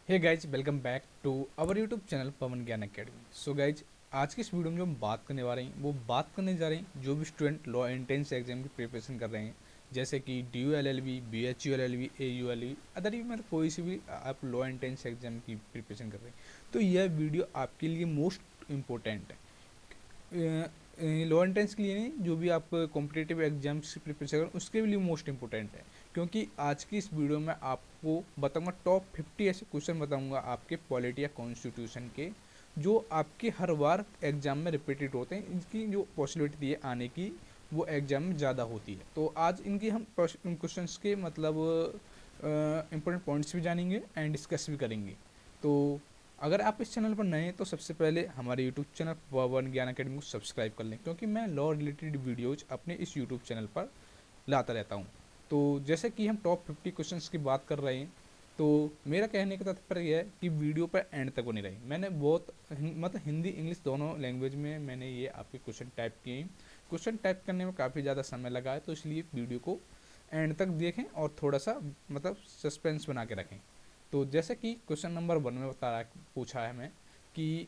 Hey guys, welcome back to our YouTube channel Pawan Gyan academy. So guys, आज की इस video में जो हम बात करने वाले हैं वो बात करने जा रहे हैं जो भी स्टूडेंट लॉ एंट्रेंस एग्जाम की प्रिपरेशन कर रहे हैं, जैसे कि D U L L B, B H U L L B, A U L B, other भी मतलब कोई सी भी आप लॉ एंट्रेंस एग्जाम की प्रिपरेशन कर रहे हैं तो यह वीडियो आपके लिए मोस्ट इम्पोर्टेंट है। लॉ एंट्रेंस के लिए नहीं, जो भी आप कॉम्पिटेटिव एग्जाम्स की प्रिपरेशन करें उसके लिए मोस्ट इंपॉर्टेंट है। क्योंकि आज की इस वीडियो में आपको बताऊंगा टॉप 50 ऐसे क्वेश्चन बताऊंगा आपके पॉलिटी या कॉन्स्टिट्यूशन के, जो आपके हर बार एग्जाम में रिपीटेड होते हैं। इनकी जो पॉसिबिलिटी है आने की वो एग्जाम में ज़्यादा होती है। तो आज इनकी हम क्वेश्चन के मतलब इम्पोर्टेंट पॉइंट्स भी जानेंगे एंड डिस्कस भी करेंगे। तो अगर आप इस चैनल पर नए हैं तो सबसे पहले हमारे यूट्यूब चैनल पवन ज्ञान अकेडमी को सब्सक्राइब कर लें, क्योंकि मैं लॉ रिलेटेड वीडियोज अपने इस यूट्यूब चैनल पर लाता रहता हूँ। तो जैसे कि हम टॉप 50 क्वेश्चंस की बात कर रहे हैं, तो मेरा कहने का तात्पर्य यह है कि वीडियो पर एंड तक बनी रही। मैंने बहुत मतलब हिंदी इंग्लिश दोनों लैंग्वेज में मैंने ये आपके क्वेश्चन टाइप किए हैं। क्वेश्चन टाइप करने में काफ़ी ज़्यादा समय लगा है, तो इसलिए वीडियो को एंड तक देखें और थोड़ा सा मतलब सस्पेंस बना के रखें। तो जैसे कि क्वेश्चन नंबर 1 में बता रहा पूछा है हमें कि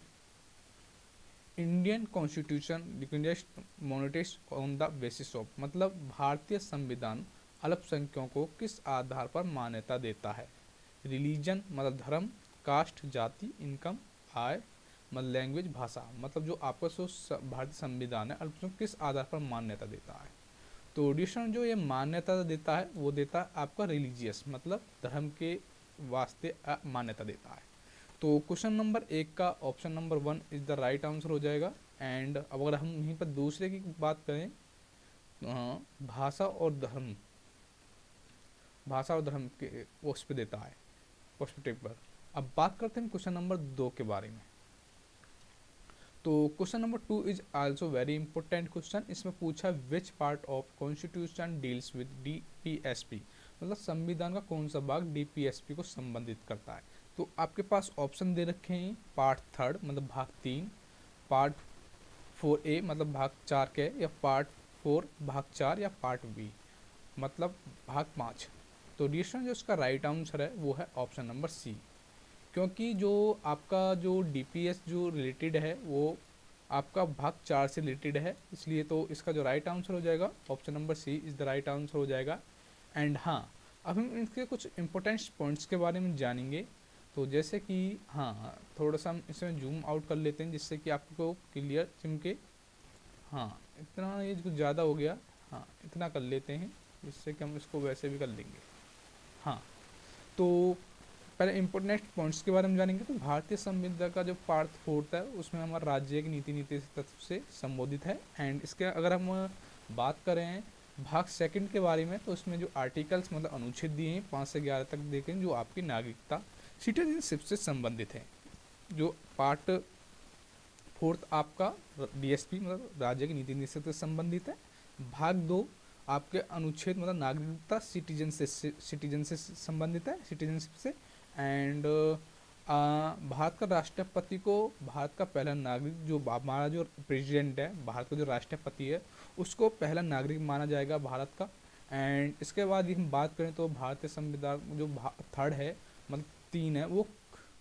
Indian constitution recognised minorities on the basis of, मतलब भारतीय संविधान अल्पसंख्यकों को किस आधार पर मान्यता देता है। रिलीजन मतलब धर्म, कास्ट जाति, इनकम, आय, मतलब लैंग्वेज भाषा, मतलब जो आपका भारतीय संविधान है अल्पसंख्यकों किस आधार पर मान्यता देता है। तो डिस्ट्रिक्शन जो ये मान्यता देता है वो देता है आपका रिलीजियस, मतलब धर्म के वास्ते मान्यता देता है। तो क्वेश्चन नंबर 1 का option number 1 is the right answer हो जाएगा। एंड अब अगर हम यहीं पर दूसरे की बात करें तो हाँ, भाषा और धर्म के उस पर देता है पर्सपेक्टिव पर। अब बात करते हैं क्वेश्चन नंबर 2 के बारे में। तो question number 2 is also very important question. इसमें पूछा विच part of constitution deals with DPSP, मतलब संविधान का कौन सा भाग डीपीएसपी को संबंधित करता है। तो आपके पास ऑप्शन दे रखे हैं पार्ट थर्ड मतलब भाग 3, पार्ट 4A मतलब भाग 4 के, या पार्ट 4 भाग 4, या पार्ट बी मतलब भाग 5। तो डिसीजन जो इसका राइट आंसर है वो है ऑप्शन नंबर सी। क्योंकि जो आपका जो डीपीएस जो रिलेटेड है वो आपका भाग 4 से रिलेटेड है, इसलिए तो इसका जो राइट आंसर हो जाएगा option number C is the right answer हो जाएगा। एंड हाँ, अब हम इसके कुछ इंपॉर्टेंट पॉइंट्स के बारे में जानेंगे। तो जैसे कि हाँ, थोड़ा सा हम इसमें जूम आउट कर लेते हैं जिससे कि आपको क्लियर चिमके। हाँ, इतना ये कुछ ज़्यादा हो गया। हाँ, इतना कर लेते हैं जिससे कि हम इसको वैसे भी कर लेंगे। हाँ, तो पहले इम्पोर्टेंट पॉइंट्स के बारे में जानेंगे। तो भारतीय संविधान का जो पार्ट 4 है उसमें हमारा राज्य की नीति नीति तत्व से संबोधित है। एंड इसके अगर हम बात करें भाग 2 के बारे में, तो उसमें जो आर्टिकल्स मतलब अनुच्छेद दिए हैं 5 से 11 तक देखें, जो आपकी नागरिकता सिटीजनशिप से संबंधित है। जो पार्ट 4 आपका डीएसपी मतलब राज्य की नीति नीति से संबंधित है। भाग 2 आपके अनुच्छेद मतलब नागरिकता सिटीजन से संबंधित है, सिटीजनशिप से। एंड भारत का राष्ट्रपति को भारत का पहला नागरिक, जो हमारा जो प्रेसिडेंट है भारत का जो राष्ट्रपति है उसको पहला नागरिक माना जाएगा भारत का। एंड इसके बाद ही हम बात करें तो भारतीय संविधान जो थर्ड है मतलब 3 है, वो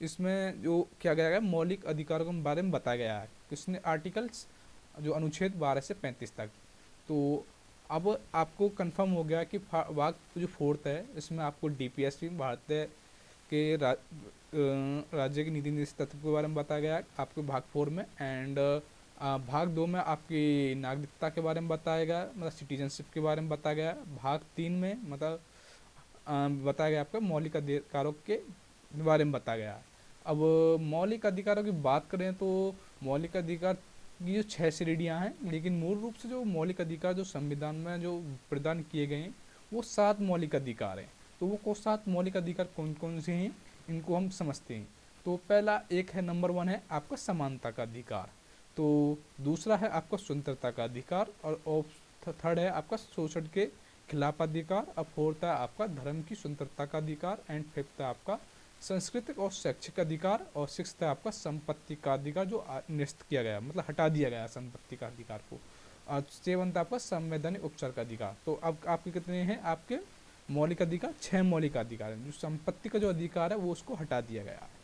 इसमें जो क्या गया है मौलिक अधिकारों के बारे में बताया गया है। किसने आर्टिकल्स जो अनुच्छेद 12 से 35 तक। तो अब आपको कंफर्म हो गया कि भाग जो 4 है इसमें आपको डीपीएसपी भारतीय के राज्य की नीति निधि तत्व के बारे में बताया गया है आपको भाग 4 में। एंड भाग 2 में आपकी नागरिकता के बारे में बताया गया, मतलब सिटीजनशिप के बारे में बताया गया। भाग 3 में मतलब बताया गया आपका मौलिक अधिकारों के बारे में बताया गया। अब मौलिक अधिकारों की बात करें तो मौलिक अधिकार की जो 6 श्रेणियाँ हैं, लेकिन मूल रूप से जो मौलिक अधिकार जो संविधान में जो प्रदान किए गए हैं वो 7 मौलिक अधिकार हैं। तो वो को 7 मौलिक अधिकार कौन कौन से हैं इनको हम समझते हैं। तो पहला एक है नंबर 1 है आपका समानता का अधिकार। तो दूसरा है आपका स्वतंत्रता का अधिकार, और थर्ड है आपका शोषण के खिलाफ अधिकार। अब फोर्थ है आपका धर्म की स्वतंत्रता का अधिकार। एंड फिफ्थ है आपका सांस्कृतिक और शैक्षिक अधिकार। और सिक्स है आपका संपत्ति का अधिकार, जो निरस्त किया गया मतलब हटा दिया गया संपत्ति का अधिकार को। और सेवंथ आपका संवैधानिक उपचार का अधिकार। तो अब आपके कितने हैं आपके मौलिक अधिकार, 6 मौलिक अधिकार हैं। जो संपत्ति का जो अधिकार है वो उसको हटा दिया गया है।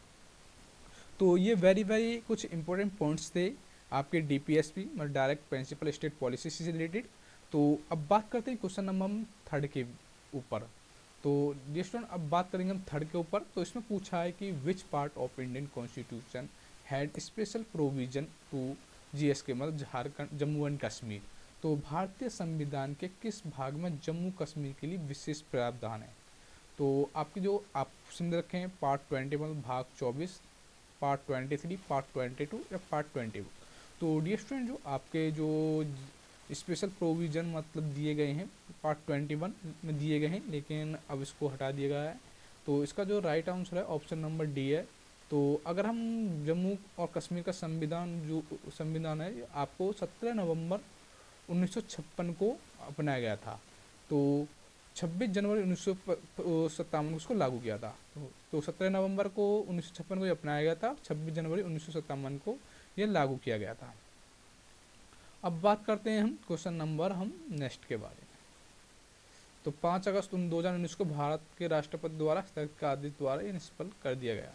तो ये वेरी वेरी कुछ इंपॉर्टेंट पॉइंट्स थे आपके डीपीएसपी मतलब डायरेक्ट प्रिंसिपल स्टेट पॉलिसी से रिलेटेड। तो अब बात करते हैं क्वेश्चन नंबर हम थर्ड के ऊपर। तो डियर स्टूडेंट अब बात करेंगे हम थर्ड के ऊपर। तो इसमें पूछा है कि which part of Indian constitution had special provision to GSK मतलब झारखंड जम्मू एंड कश्मीर। तो भारतीय संविधान के किस भाग में जम्मू कश्मीर के लिए विशेष प्रावधान है। तो आपके जो आप सुन रखे हैं पार्ट 20 मतलब भाग 24, पार्ट 23, पार्ट 22 या पार्ट 20। तो डियर स्टूडेंट जो आपके जो स्पेशल प्रोविज़न मतलब दिए गए हैं पार्ट 21 में दिए गए हैं, लेकिन अब इसको हटा दिया गया है। तो इसका जो राइट आंसर है ऑप्शन नंबर डी है। तो अगर हम जम्मू और कश्मीर का संविधान है आपको 17 नवंबर 1956 को अपनाया गया था। तो 26 जनवरी 1957 को उसको लागू किया था। तो 17 नवंबर को 1956 को ये अपनाया गया था, 26 जनवरी 1957 को ये लागू किया गया था। अब बात करते हैं हम क्वेश्चन नंबर हम नेक्स्ट के बारे में। तो 5 अगस्त 2019 को भारत के राष्ट्रपति द्वारा हस्ताक्षर के आदेश द्वारा ये निष्फल कर दिया गया।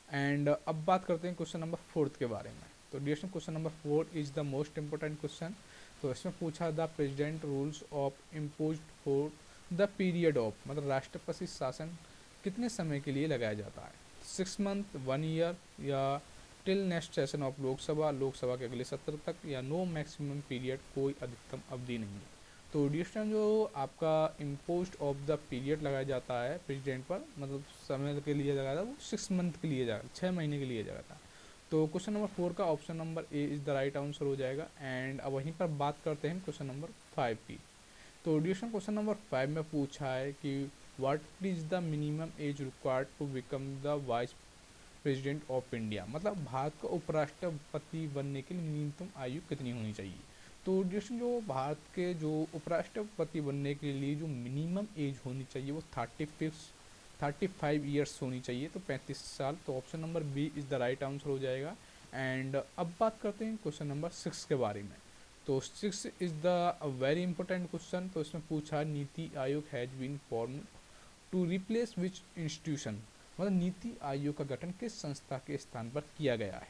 एंड अब बात करते हैं क्वेश्चन नंबर 4 के बारे में। तो dear question number 4 is the most important question. तो इसमें पूछा the president rules of impose for the period of मतलब राष्ट्रपति शासन कितने समय के लिए लगाया जाता है, 6 मंथ, 1 ईयर या till next session of Lok Sabha के अगले सत्र तक, या नो मैक्सिमम पीरियड कोई अधिकतम अवधि नहीं है। तो डिस्टेंस जो आपका इम्पोज ऑफ द पीरियड लगाया जाता है प्रेसिडेंट पर मतलब समय के लिए लगाया था वो 6 मंथ के लिए जाएगा, 6 महीने के लिए जाएगा था। तो क्वेश्चन नंबर 4 का option number A is the right answer हो जाएगा। एंड अब वहीं पर बात करते हैं क्वेश्चन नंबर 5 की। तो ड्यूरेशन क्वेश्चन नंबर 5 में पूछा है कि what is the minimum age required to become the vice president of India मतलब भारत का उपराष्ट्रपति बनने के लिए न्यूनतम आयु कितनी होनी चाहिए। तो ड्यूरेशन जो भारत के जो उपराष्ट्रपति बनने के लिए जो मिनिमम एज होनी चाहिए वो 35 ईयर्स होनी चाहिए, तो 35 साल। तो option number B is the right answer हो जाएगा। एंड अब बात करते हैं क्वेश्चन नंबर 6 के बारे में। तो 6 is the very important question. तो इसमें पूछा NITI Aayog has been form to replace which institution मतलब नीति आयोग का गठन किस संस्था के स्थान पर किया गया है।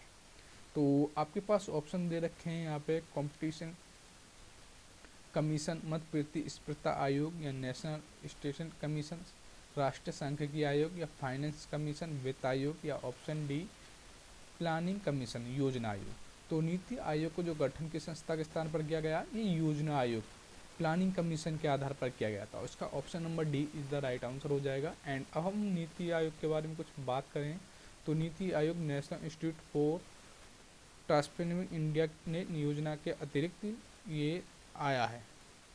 तो आपके पास ऑप्शन दे रखे हैं यहाँ पे कंपटीशन कमीशन, मध्य प्रतिस्पर्धा आयोग या नेशनल स्टेशन कमीशन, राष्ट्रीय सांख्यिकी आयोग या फाइनेंस कमीशन, वित्त आयोग या ऑप्शन डी प्लानिंग कमीशन योजना आयोग। तो नीति आयोग को जो गठन की संस्था के स्थान पर किया गया ये योजना आयोग प्लानिंग कमीशन के आधार पर किया गया था। उसका option number D is the right answer हो जाएगा। एंड अब हम नीति आयोग के बारे में कुछ बात करें तो NITI Aayog national institute for transforming India ने योजना के अतिरिक्त ये आया है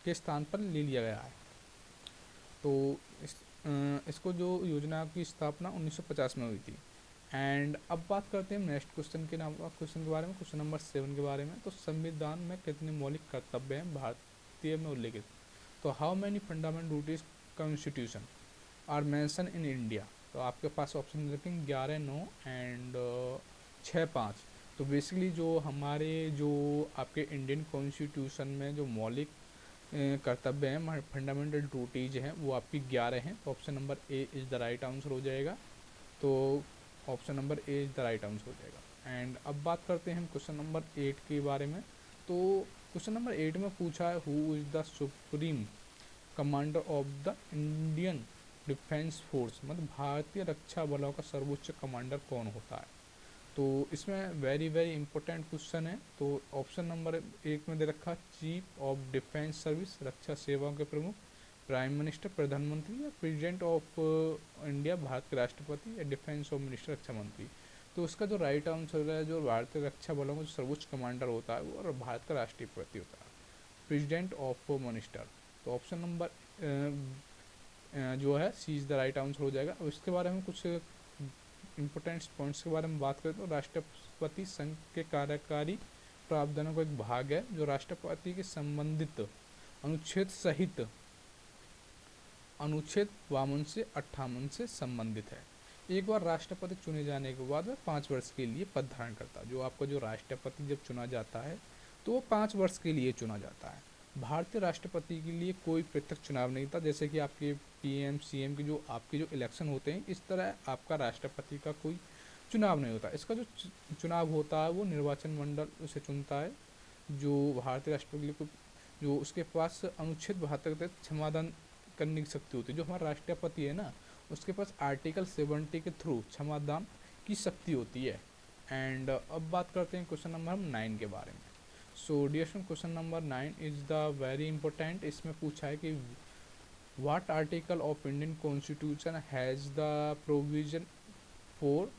के स्थान पर ले लिया गया है। तो इसको जो योजना की स्थापना 1950 में हुई थी। एंड अब बात करते हैं नेक्स्ट क्वेश्चन के बारे में, क्वेश्चन नंबर 7 के बारे में। तो संविधान में कितने मौलिक कर्तव्य हैं भारतीय में उल्लेखित। तो how many fundamental duties constitution are mention in India. तो आपके पास ऑप्शन रखेंगे 11, 9 एंड 6, 5। तो बेसिकली जो हमारे जो आपके इंडियन कॉन्स्टिट्यूशन में जो मौलिक कर्तव्य हैं फंडामेंटल ड्यूटीज हैं वो आपकी 11 हैं। तो option number A is the right answer हो जाएगा। तो option number A is the right answer हो जाएगा। एंड अब बात करते हैं हम क्वेश्चन नंबर 8 के बारे में। तो क्वेश्चन नंबर 8 में पूछा है who is the supreme commander of the Indian defence force मतलब भारतीय रक्षा बलों का सर्वोच्च कमांडर कौन होता है। तो इसमें वेरी वेरी इंपॉर्टेंट क्वेश्चन है। तो ऑप्शन नंबर 1 में दे रखा चीफ ऑफ डिफेंस सर्विस रक्षा सेवाओं के प्रमुख, प्राइम मिनिस्टर प्रधानमंत्री, या प्रेसिडेंट ऑफ इंडिया भारत के राष्ट्रपति, या डिफेंस ऑफ मिनिस्टर रक्षा मंत्री। तो उसका जो राइट आंसर है जो भारतीय रक्षा बलों का जो सर्वोच्च कमांडर होता है वो भारत का राष्ट्रपति होता है, प्रेसिडेंट ऑफ मिनिस्टर। तो ऑप्शन नंबर जो है सी इज़ द राइट आंसर हो जाएगा। अब इसके बारे में कुछ इंपॉर्टेंट पॉइंट्स के बारे में बात करें तो राष्ट्रपति संघ के कार्यकारी प्रावधानों का एक भाग है जो राष्ट्रपति के संबंधित अनुच्छेद सहित अनुच्छेद 52 से 58 से संबंधित है। एक बार राष्ट्रपति चुने जाने के बाद वह 5 वर्ष के लिए पद धारण करता है। जो आपका जो राष्ट्रपति जब चुना जाता है तो वो 5 वर्ष के लिए चुना जाता है। भारतीय राष्ट्रपति के लिए कोई प्रत्यक्ष चुनाव नहीं था, जैसे कि आपके पीएम सीएम की जो आपके जो इलेक्शन होते हैं, इस तरह आपका राष्ट्रपति का कोई चुनाव नहीं होता। इसका जो चुनाव होता है वो निर्वाचन मंडल उसे चुनता है, जो भारतीय राष्ट्रपति के लिए जो उसके पास अनुच्छेद 72 के तहत क्षमादान करने की शक्ति होती है। जो हमारा राष्ट्रपति है ना, उसके पास आर्टिकल 70 के थ्रू क्षमादान की शक्ति होती है। एंड अब बात करते हैं क्वेश्चन नंबर हम 9 के बारे में। So dear student, question number 9 is the very important. इसमें पूछा है कि what article of Indian constitution has the provision for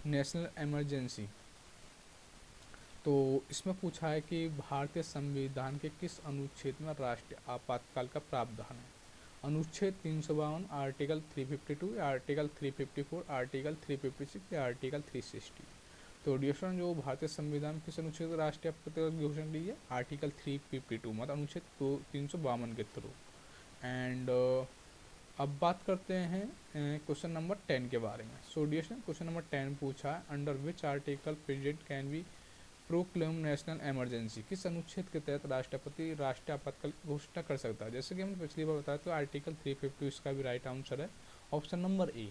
national emergency. तो इसमें पूछा है कि भारतीय संविधान के किस अनुच्छेद में राष्ट्रीय आपातकाल का प्रावधान है। अनुच्छेद 352, आर्टिकल 352 या आर्टिकल 354, आर्टिकल 356 या आर्टिकल 360। तो डियर स्टूडेंट, जो भारतीय संविधान में किस अनुच्छेद राष्ट्रीय आपातकाल की घोषणा की है, आर्टिकल 352 मतलब अनुच्छेद 352 के थ्रू। एंड अब बात करते हैं क्वेश्चन नंबर 10 के बारे में। So dear student, question number 10 पूछा है under which article president can be proclaim national emergency. किस अनुच्छेद के तहत राष्ट्रपति राष्ट्रीय आपातकाल की घोषणा कर सकता है। जैसे कि हमने पिछली बार बताया, तो आर्टिकल 350 इसका भी राइट आंसर है, ऑप्शन नंबर ए।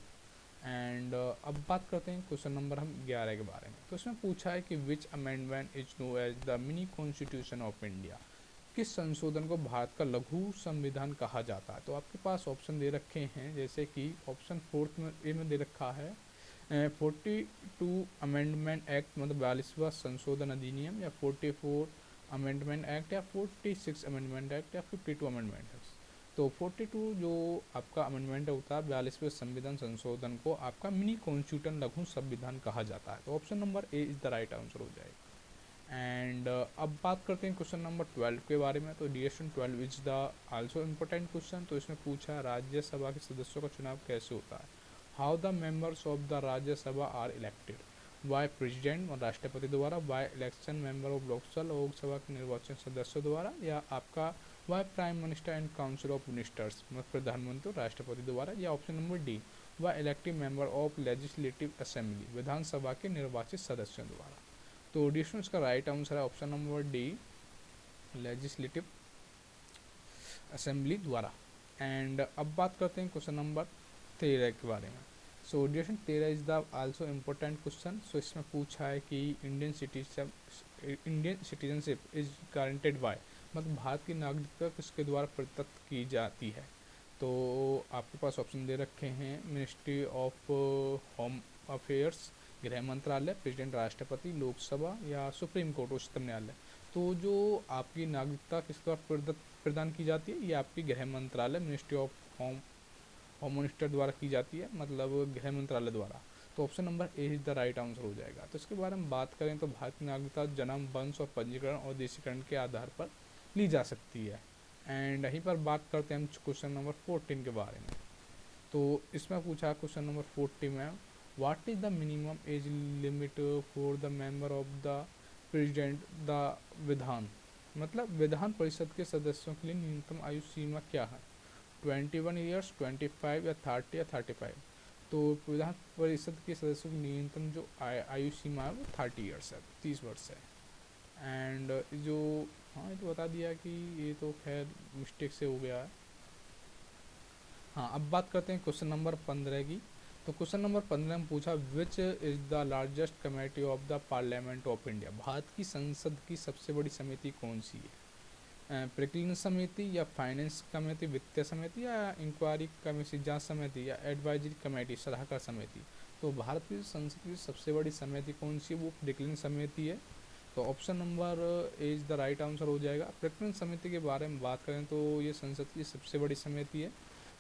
एंड अब बात करते हैं क्वेश्चन नंबर हम 11 के बारे में। तो इसमें पूछा है कि which amendment is known as the mini constitution of India. किस संशोधन को भारत का लघु संविधान कहा जाता है। तो आपके पास ऑप्शन दे रखे हैं, जैसे कि ऑप्शन 4 में ए में दे रखा है 42 अमेंडमेंट एक्ट मतलब 42वां संशोधन अधिनियम, या 44 अमेंडमेंट एक्ट, या 46 अमेंडमेंट एक्ट, या 52 अमेंडमेंट एक्ट। तो 42 जो आपका अमेंडमेंट होता है 42वें संविधान संशोधन को आपका मिनी कॉन्स्टिट्यूशन लघु संविधान कहा जाता है। तो option number A is the right answer हो जाएगा। एंड अब बात करते हैं क्वेश्चन नंबर 12 के बारे में। तो डिएशन 12 is the also important question. तो इसमें पूछा राज्यसभा के सदस्यों का चुनाव कैसे होता है। How the members of the Rajya Sabha are elected, by president और राष्ट्रपति द्वारा, by election member of Lok Sabha के निर्वाचन सदस्यों द्वारा, या आपका by prime minister and council of ministers मतलब प्रधानमंत्री और राष्ट्रपति द्वारा, या option number D by elective member of legislative assembly विधानसभा के निर्वाचित सदस्यों द्वारा। तो डिस्टेंस इसका राइट आंसर है option number D legislative assembly द्वारा। एंड अब बात करते हैं क्वेश्चन नंबर 13 के बारे में। So distance 13 is the also important question. So इसमें पूछा है कि Indian citizenship is guaranteed by मतलब भारत की नागरिकता किसके द्वारा प्रदत्त की जाती है। तो आपके पास ऑप्शन दे रखे हैं मिनिस्ट्री ऑफ होम अफेयर्स गृह मंत्रालय, प्रेसिडेंट राष्ट्रपति, लोकसभा, या सुप्रीम कोर्ट उच्चतम न्यायालय। तो जो आपकी नागरिकता किस द्वारा प्रदान की जाती है, ये आपकी गृह मंत्रालय मिनिस्ट्री ऑफ होम मिनिस्टर द्वारा की जाती है, मतलब गृह मंत्रालय द्वारा। तो option number A is the right answer हो जाएगा। तो इसके बारे में बात करें तो भारत की नागरिकता जन्म, वंश और पंजीकरण और देशीकरण के आधार पर ली जा सकती है। एंड यहीं पर बात करते हैं हम क्वेश्चन नंबर 14 के बारे में। तो इसमें पूछा क्वेश्चन नंबर 40 में what is the minimum age limit for the member of the president the विधान मतलब विधान परिषद के सदस्यों के लिए न्यूनतम आयु सीमा क्या है। 21 ईयर्स, 25 या 30 या 35। तो विधान परिषद के सदस्यों की न्यूनतम जो आयु सीमा है वो 30 ईयर्स है, 30 वर्ष है। एंड जो हाँ ये तो बता दिया कि ये तो खैर मिस्टेक से हो गया है। हाँ अब बात करते हैं क्वेश्चन नंबर 15 की। तो क्वेश्चन नंबर 15 में पूछा which is the largest committee of the parliament of India. Bharat की संसद की सबसे बड़ी समिति कौन सी है। प्रक्रिया समिति, या फाइनेंस कमेटी, वित्तीय समिति, या इंक्वायरी कमेटी जांच समिति, या एडवाइजरी कमेटी सलाहकार समिति। तो भारत की संसद की सबसे बड़ी समिति कौन सी है, वो प्रक्रिया समिति है। तो option number A is the right answer हो जाएगा। प्रक्रिया समिति के बारे में बात करें तो ये संसद की सबसे बड़ी समिति है।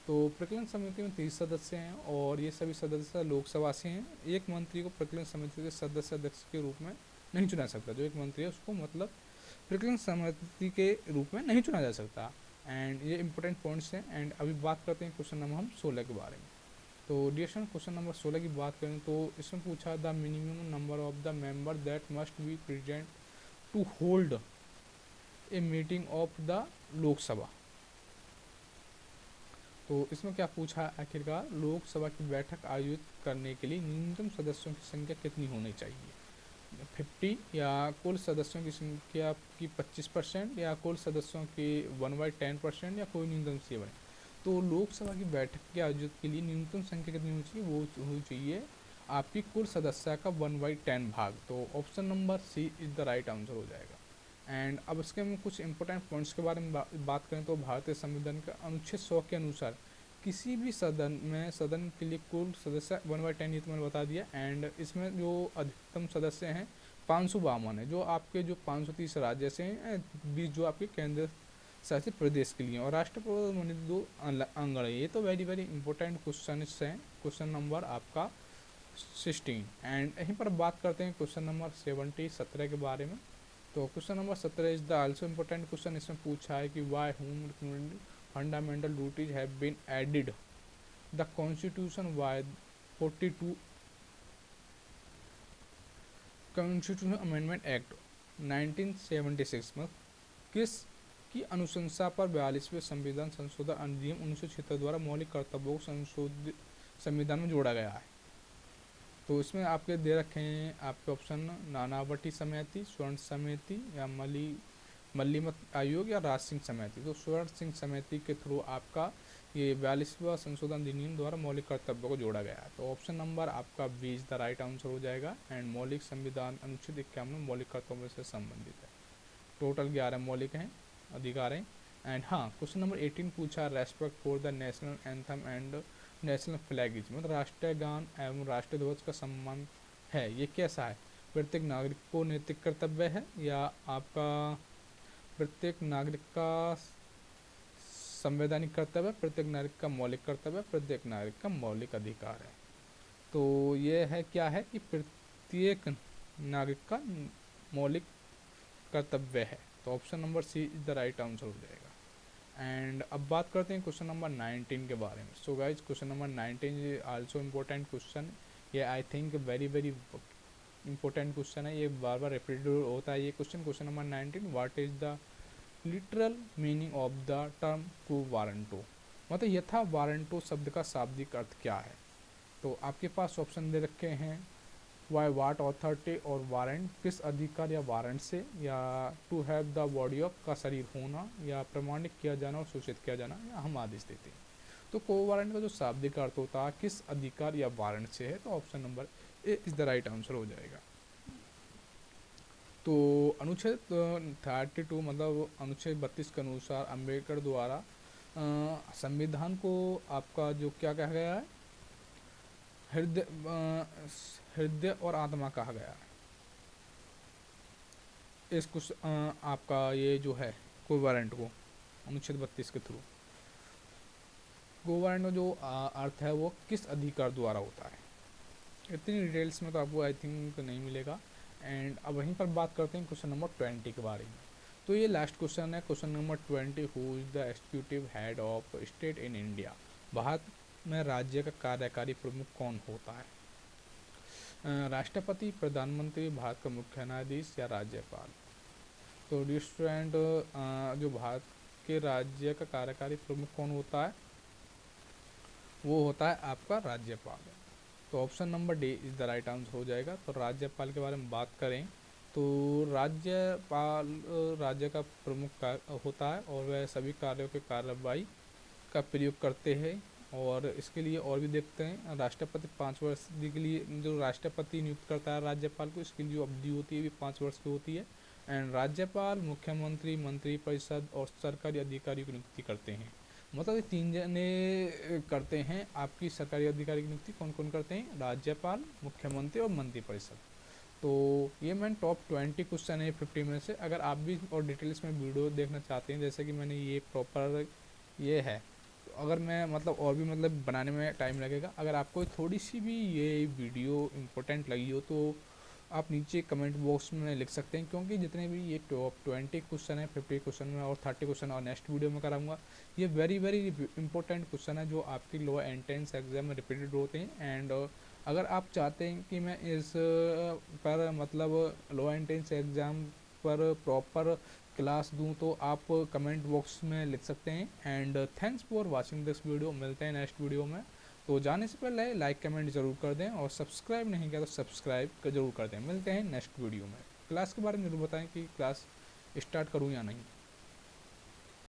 तो प्रक्रिया समिति में 30 सदस्य हैं और ये सभी सदस्य लोकसभा से हैं। एक मंत्री को प्रक्रिया समिति के सदस्य अध्यक्ष के रूप में नहीं चुना सकता। जो एक मंत्री है उसको मतलब प्रक्रिया समिति के रूप में नहीं चुना जा सकता। एंड ये इंपॉर्टेंट पॉइंट्स हैं। एंड अभी बात करते हैं क्वेश्चन नंबर हम 16 के बारे में। तो डियर क्वेश्चन नंबर 16 की बात करें तो इसमें पूछा the minimum number of the member that must be present to hold a meeting of the Lok Sabha. तो इसमें क्या पूछा आखिरकार लोकसभा की बैठक आयोजित करने के लिए न्यूनतम सदस्यों की संख्या कितनी होनी चाहिए। 50 या कुल सदस्यों की संख्या की 25% या कुल सदस्यों की 1/10% या कोई न्यूनतम सीमा बने। तो लोकसभा की बैठक के आयोजित के लिए न्यूनतम संख्या कितनी होनी चाहिए, वो होनी चाहिए आपकी कुल सदस्य का 1/10 भाग। तो option number C is the right answer हो जाएगा। एंड अब इसके हम कुछ इंपॉर्टेंट पॉइंट्स के बारे में बात करें तो भारतीय संविधान का अनुच्छेद 100 के अनुसार किसी भी सदन के लिए कुल सदस्य 1/10, ये तो मैंने बता दिया। एंड इसमें जो अधिकतम सदस्य हैं 552 है, जो आपके जो 530 राज्य से हैं, 20 जो आपके केंद्र शासित प्रदेश के लिए, और राष्ट्रपति होने 2 अंगण है। ये तो वेरी वेरी इंपॉर्टेंट क्वेश्चन हैं। क्वेश्चन नंबर आपका 16। एंड यहीं पर बात करते हैं क्वेश्चन नंबर 17 के बारे में। तो question number 17 is the also important question. इसमें पूछा है कि why home fundamental duties have been added the constitution by 42 constitution amendment act 1976 में किस की अनुशंसा पर 42वें संविधान संशोधन अधिनियम 1976 द्वारा मौलिक कर्तव्यों को संशोधित संविधान में जोड़ा गया है। तो इसमें आपके दे रखे हैं आपके ऑप्शन नानावटी समिति, स्वर्ण समिति या मल्लीमत आयोग या राज सिंह समिति। तो स्वर्ण सिंह समिति के थ्रू आपका ये 42वां संशोधन अधिनियम द्वारा मौलिक कर्तव्यों को जोड़ा गया है। तो ऑप्शन नंबर आपका 20 द राइट आंसर हो जाएगा। एंड मौलिक संविधान अनुच्छेद 51 मौलिक कर्तव्यों से संबंधित है। टोटल 11 मौलिक हैं, अधिकार हैं। एंड हाँ, क्वेश्चन नंबर 18 पूछा respect for the national anthem and national flag is, मतलब राष्ट्रीय गान एवं राष्ट्रीय ध्वज का सम्मान है, ये कैसा है? प्रत्येक नागरिक को नैतिक कर्तव्य है, या आपका प्रत्येक नागरिक का संवैधानिक कर्तव्य, प्रत्येक नागरिक का मौलिक कर्तव्य, प्रत्येक नागरिक का मौलिक अधिकार है? तो ये है क्या है कि प्रत्येक नागरिक का मौलिक कर्तव्य है। तो option number C is the right answer हो जाएगा। एंड अब बात करते हैं क्वेश्चन नंबर 19 के बारे में। So guys question number 19 is also important question. ये I think very very important question है, ये बार बार रिपीटेड होता है ये question. Question number 19, what is the literal meaning of the term quo warranto, मतलब यथा वारंटो शब्द का शाब्दिक अर्थ क्या है? तो आपके पास ऑप्शन दे रखे हैं वाई वाट ऑथोरिटी और वारंट, किस अधिकार या वारंट से, या to have the body of का शरीर होना, या प्रमाणित किया जाना और सूचित किया जाना, या हम आदेश देते हैं। तो को वारंट का जो शाब्दिक अर्थ होता है किस अधिकार या वारंट से है, तो option number A is the right answer हो जाएगा। तो अनुच्छेद 32 मतलब अनुच्छेद 32 के अनुसार अम्बेडकर द्वारा संविधान को आपका जो क्या कहा गया है, हृदय और आत्मा कहा गया है। इस कुछ आपका ये जो है कोवारंट को अनुच्छेद 32 के थ्रू कोवारंट का जो अर्थ है वो किस अधिकार द्वारा होता है। इतनी डिटेल्स में तो आपको आई थिंक नहीं मिलेगा। एंड अब वहीं पर बात करते हैं क्वेश्चन नंबर 20 के बारे में। तो ये लास्ट क्वेश्चन है, question number 20, who is the executive head of state in India, Bharat में राज्य का कार्यकारी प्रमुख कौन होता है? राष्ट्रपति, प्रधानमंत्री, भारत का मुख्य न्यायाधीश या राज्यपाल? तो स्टूडेंट जो भारत के राज्य का कार्यकारी प्रमुख कौन होता है, वो होता है आपका राज्यपाल। तो option number D is the right answer हो जाएगा। तो राज्यपाल के बारे में बात करें तो राज्यपाल राज्य का प्रमुख होता है और वह सभी कार्यों के कार्रवाई का प्रयोग करते हैं। और इसके लिए और भी देखते हैं, राष्ट्रपति 5 वर्ष के लिए जो राष्ट्रपति नियुक्त करता है राज्यपाल को, इसकी जो अवधि होती है भी 5 वर्ष की होती है। एंड राज्यपाल, मुख्यमंत्री, मंत्रिपरिषद और सरकारी अधिकारियों की नियुक्ति करते हैं। मतलब ये 3 जने करते हैं आपकी सरकारी अधिकारी की नियुक्ति। कौन कौन करते हैं? राज्यपाल, मुख्यमंत्री और मंत्रिपरिषद। तो ये मैंने टॉप 20 क्वेश्चन है 50 में से। अगर आप भी और डिटेल्स में वीडियो देखना चाहते हैं, जैसे कि मैंने ये प्रॉपर ये है, तो अगर मैं मतलब और भी मतलब बनाने में टाइम लगेगा। अगर आपको थोड़ी सी भी ये वीडियो इम्पोर्टेंट लगी हो तो आप नीचे कमेंट बॉक्स में लिख सकते हैं, क्योंकि जितने भी ये टॉप 20 क्वेश्चन है 50 क्वेश्चन में और 30 क्वेश्चन और नेक्स्ट वीडियो में कराऊंगा, ये वेरी वेरी इंपॉर्टेंट क्वेश्चन है जो आपकी लोअर एंट्रेंस एग्जाम में रिपीटेड होते हैं। एंड अगर आप चाहते हैं कि मैं इस पर मतलब लोअर एंट्रेंस एग्ज़ाम पर प्रॉपर क्लास दूं तो आप कमेंट बॉक्स में लिख सकते हैं। And thanks for watching this video. मिलते हैं नेक्स्ट वीडियो में। तो जाने से पहले लाइक कमेंट ज़रूर कर दें, और सब्सक्राइब नहीं किया तो सब्सक्राइब ज़रूर कर दें। मिलते हैं नेक्स्ट वीडियो में। क्लास के बारे में ज़रूर बताएं कि क्लास स्टार्ट करूँ या नहीं।